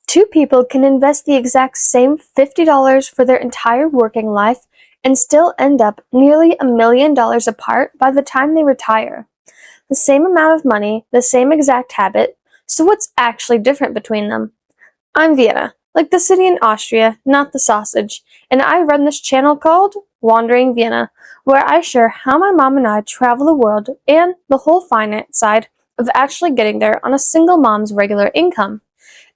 Two people can invest the exact same $50 for their entire working life and still end up nearly $1 million apart by the time they retire. The same amount of money, the same exact habit, so what's actually different between them? I'm Vienna, like the city in Austria, not the sausage, and I run this channel called Wandering Vienna, where I share how my mom and I travel the world and the whole finance side of actually getting there on a single mom's regular income.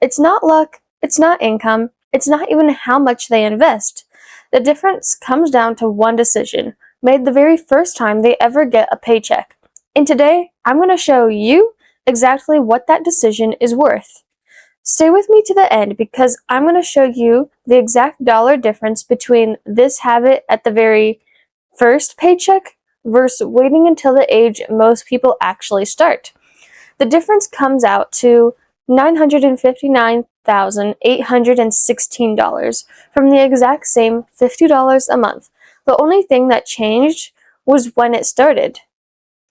It's not luck, it's not income, it's not even how much they invest. The difference comes down to one decision, made the very first time they ever get a paycheck. And today, I'm going to show you exactly what that decision is worth. Stay with me to the end because I'm going to show you the exact dollar difference between this habit at the very first paycheck versus waiting until the age most people actually start. The difference comes out to $959,816 from the exact same $50 a month. The only thing that changed was when it started.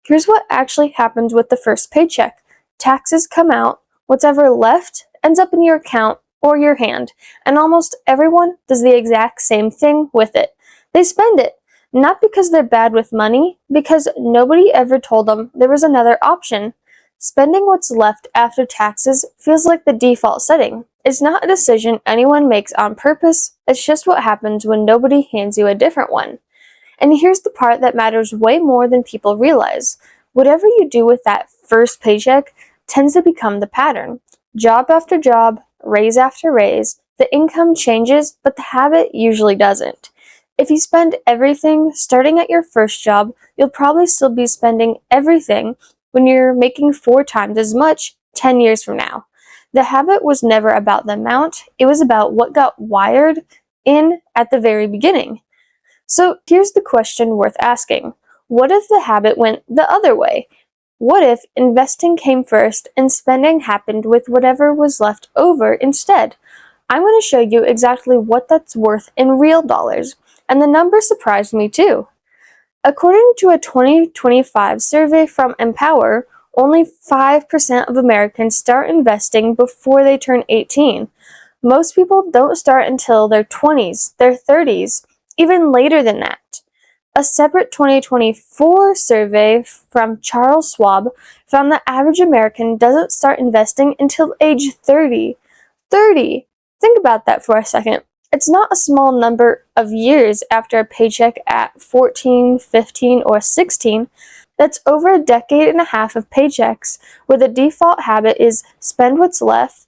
Here's what actually happens with the first paycheck. Taxes come out, what's ever left ends up in your account or your hand, and almost everyone does the exact same thing with it. They spend it, not because they're bad with money, because nobody ever told them there was another option. Spending what's left after taxes feels like the default setting. It's not a decision anyone makes on purpose, it's just what happens when nobody hands you a different one. And here's the part that matters way more than people realize. Whatever you do with that first paycheck tends to become the pattern. Job after job, raise after raise, the income changes, but the habit usually doesn't. If you spend everything starting at your first job, you'll probably still be spending everything when you're making 4 times as much 10 years from now. The habit was never about the amount, it was about what got wired in at the very beginning. So here's the question worth asking. What if the habit went the other way? What if investing came first and spending happened with whatever was left over instead? I'm going to show you exactly what that's worth in real dollars, and the number surprised me too. According to a 2025 survey from Empower, only 5% of Americans start investing before they turn 18. Most people don't start until their 20s, their 30s, even later than that. A separate 2024 survey from Charles Schwab found the average American doesn't start investing until age 30. 30! Think about that for a second. It's not a small number of years after a paycheck at 14, 15, or 16. That's over a decade and a half of paychecks where the default habit is spend what's left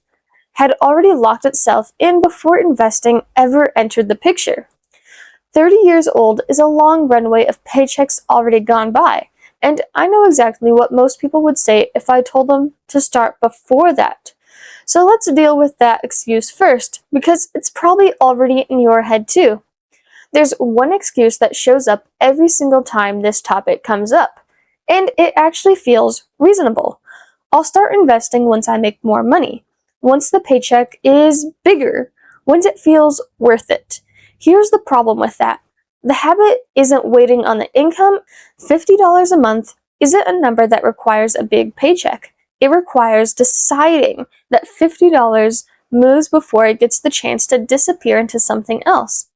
had already locked itself in before investing ever entered the picture. 30 years old is a long runway of paychecks already gone by, and I know exactly what most people would say if I told them to start before that. So let's deal with that excuse first, because it's probably already in your head too. There's one excuse that shows up every single time this topic comes up, and it actually feels reasonable. I'll start investing once I make more money, once the paycheck is bigger, once it feels worth it. Here's the problem with that. The habit isn't waiting on the income. $50 a month isn't a number that requires a big paycheck. It requires deciding that $50 moves before it gets the chance to disappear into something else.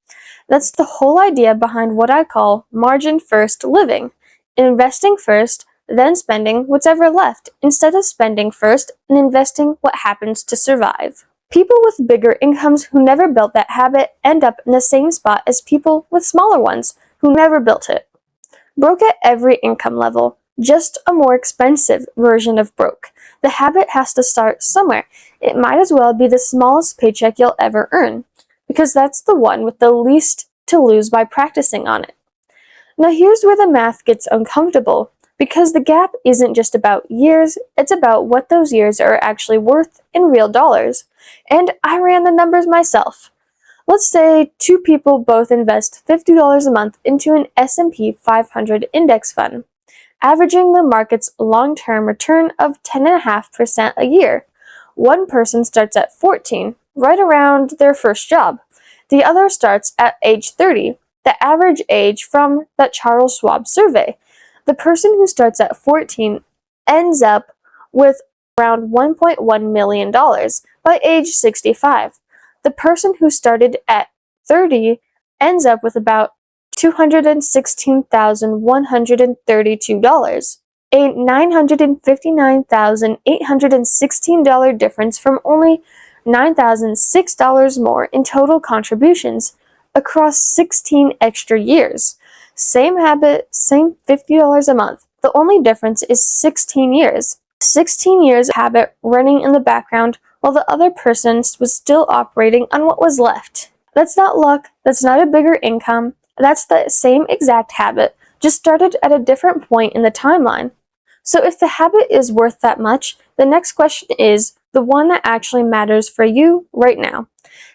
That's the whole idea behind what I call margin first living. Investing first, then spending what's ever left, instead of spending first and investing what happens to survive. People with bigger incomes who never built that habit end up in the same spot as people with smaller ones who never built it. Broke at every income level, just a more expensive version of broke. The habit has to start somewhere. It might as well be the smallest paycheck you'll ever earn, because that's the one with the least to lose by practicing on it. Now here's where the math gets uncomfortable, because the gap isn't just about years, it's about what those years are actually worth in real dollars. And I ran the numbers myself. Let's say 2 people both invest $50 a month into an S&P 500 index fund, averaging the market's long-term return of 10.5% a year. One person starts at 14, right around their first job. The other starts at age 30, the average age from that Charles Schwab survey. The person who starts at 14 ends up with around $1.1 million, by age 65. The person who started at 30 ends up with about $216,132, a $959,816 difference from only $9,006 more in total contributions across 16 extra years. Same habit, same $50 a month. The only difference is 16 years. 16 years of habit running in the background while the other person was still operating on what was left. That's not luck, that's not a bigger income, that's the same exact habit, just started at a different point in the timeline. So if the habit is worth that much, the next question is the one that actually matters for you right now.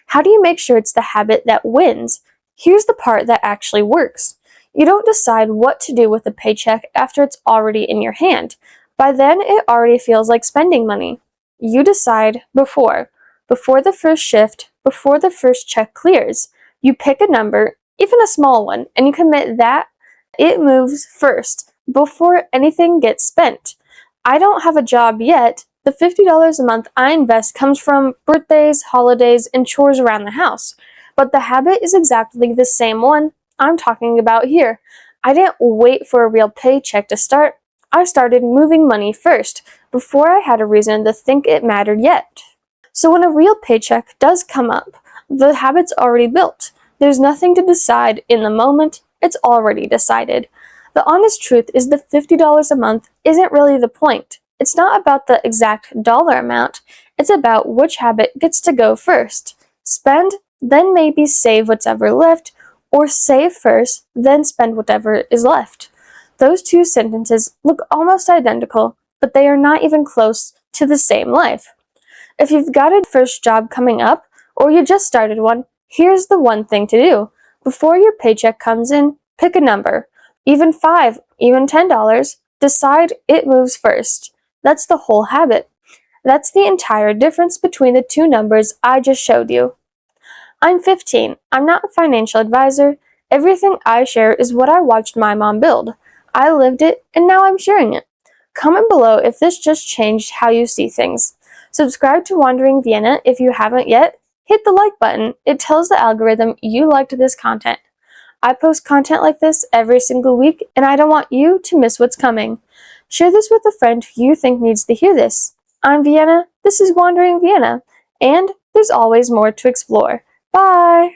How do you make sure it's the habit that wins? Here's the part that actually works. You don't decide what to do with the paycheck after it's already in your hand. By then, it already feels like spending money. You decide before the first shift, before the first check clears. You pick a number, even a small one, and you commit that it moves first, before anything gets spent. I don't have a job yet. The $50 a month I invest comes from birthdays, holidays, and chores around the house. But the habit is exactly the same one I'm talking about here. I didn't wait for a real paycheck to start. I started moving money first, before I had a reason to think it mattered yet. So when a real paycheck does come up, the habit's already built. There's nothing to decide in the moment, it's already decided. The honest truth is the $50 a month isn't really the point. It's not about the exact dollar amount, it's about which habit gets to go first. Spend, then maybe save whatever left, or save first, then spend whatever is left. Those two sentences look almost identical, but they are not even close to the same life. If you've got a first job coming up, or you just started one, here's the one thing to do. Before your paycheck comes in, pick a number. Even $5, even $10. Decide it moves first. That's the whole habit. That's the entire difference between the two numbers I just showed you. I'm 15. I'm not a financial advisor. Everything I share is what I watched my mom build. I lived it, and now I'm sharing it. Comment below if this just changed how you see things. Subscribe to Wandering Vienna if you haven't yet. Hit the like button. It tells the algorithm you liked this content. I post content like this every single week, and I don't want you to miss what's coming. Share this with a friend who you think needs to hear this. I'm Vienna, this is Wandering Vienna, and there's always more to explore. Bye!